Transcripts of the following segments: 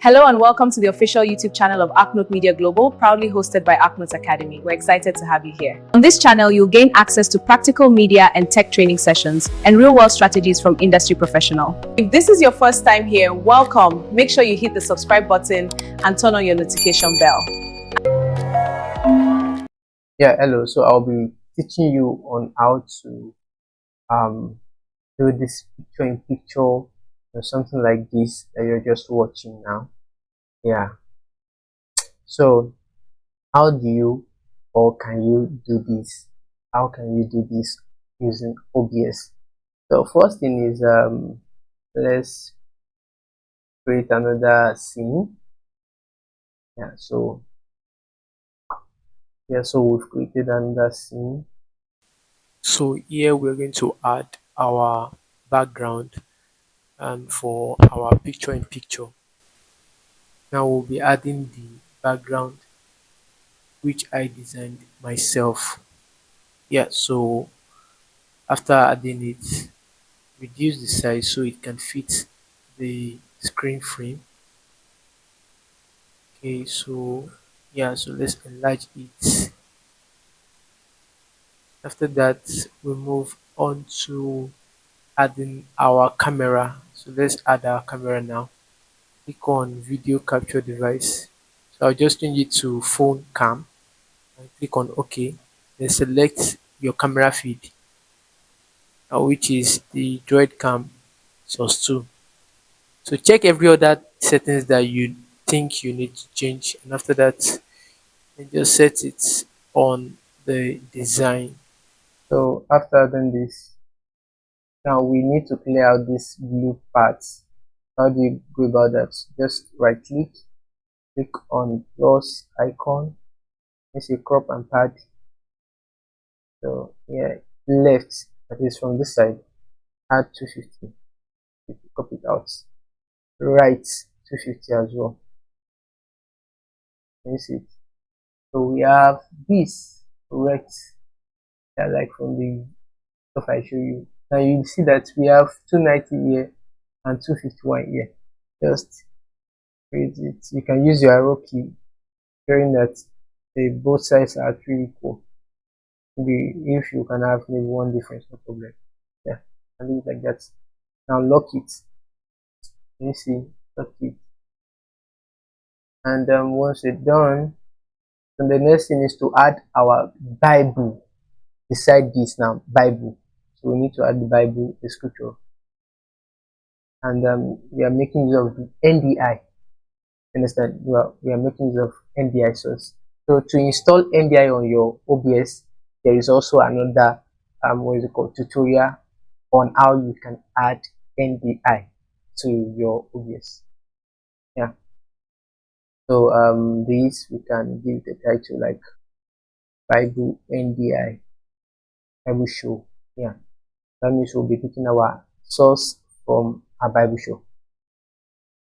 Hello and welcome to the official YouTube channel of Aknot Media Global, proudly hosted by Aknot Academy. We're excited to have you here. On this channel, you'll gain access to practical media and tech training sessions and real-world strategies from industry professionals. If this is your first time here, welcome. Make sure you hit the subscribe button and turn on your notification bell. Yeah, hello. So I'll be teaching you on how to do this picture-in-picture or something like this that you're just watching now. Yeah. So how do you or can you do this? How can you do this using OBS? So first thing is let's create another scene. Yeah. So we've created another scene. So here we're going to add our background for our picture in picture. Now we'll be adding the background which I designed myself. Yeah, so after adding it, reduce the size so it can fit the screen frame. Okay, so yeah, so let's enlarge it. After that, we move on to adding our camera. So let's add our camera now. Click on video capture device. So I'll just change it to phone cam and click on OK. Then select your camera feed, which is the Droid Cam source 2. So check every other settings that you think you need to change, and after that, then just set it on the design. So after doing this, now we need to clear out this blue parts. How do you go about that? Just right click on plus icon, let's say crop and pad. So yeah, left, that is from this side, add 250, copy it out. Right 250 as well. Can you see it? So we have this correct, like from the stuff I show you. Now you see that we have 290 here and 251 here. Just create it. You can use your arrow key, showing that both sides are actually equal. Maybe if you can have maybe one difference, no problem. Yeah, and do it like that. Now lock it. You see, lock it. And once you're done, then the next thing is to add our Bible beside this now. Bible. So we need to add the Bible, the scripture. And we are making use of the NDI. Understand? We are making use of NDI source. So to install NDI on your OBS, there is also another what is it called, tutorial on how you can add NDI to your OBS. Yeah. So this we can give the title like Bible NDI Bible show. Yeah. That means we'll be picking our source from a Bible show.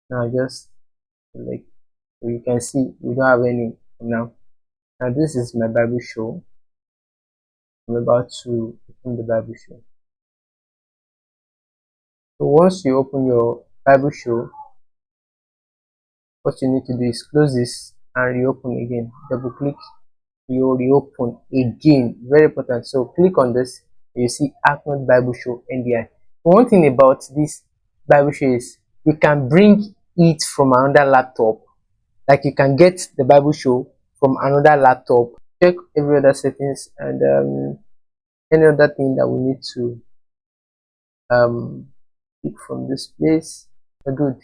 Now just like so you can see we don't have any now. Now this is my Bible show. I'm about to open the Bible show. So once you open your Bible show, what you need to do is close this and reopen again. Double click, you reopen again. Very important. So click on this, you see Aknot Bible Show NDI. One thing about this Bible show is you can bring it from another laptop. Like you can get the Bible show from another laptop. Check every other settings and any other thing that we need to pick from this place. We're good.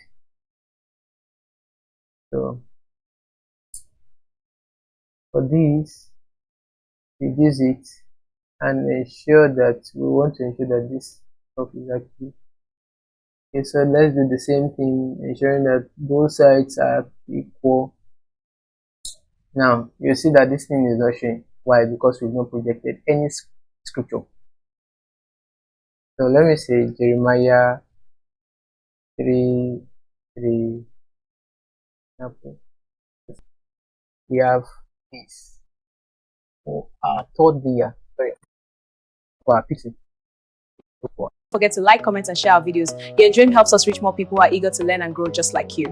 So for this, reduce it and ensure that we want to ensure that this stuff is actually okay. So let's do the same thing, ensuring that both sides are equal. Now you see that this thing is not showing. Why? Because we've not projected any scripture. So let me say Jeremiah 3:3. We have this for our third year. Sorry, for our PC. Don't forget to like, comment, and share our videos. Your enjoyment helps us reach more people who are eager to learn and grow just like you.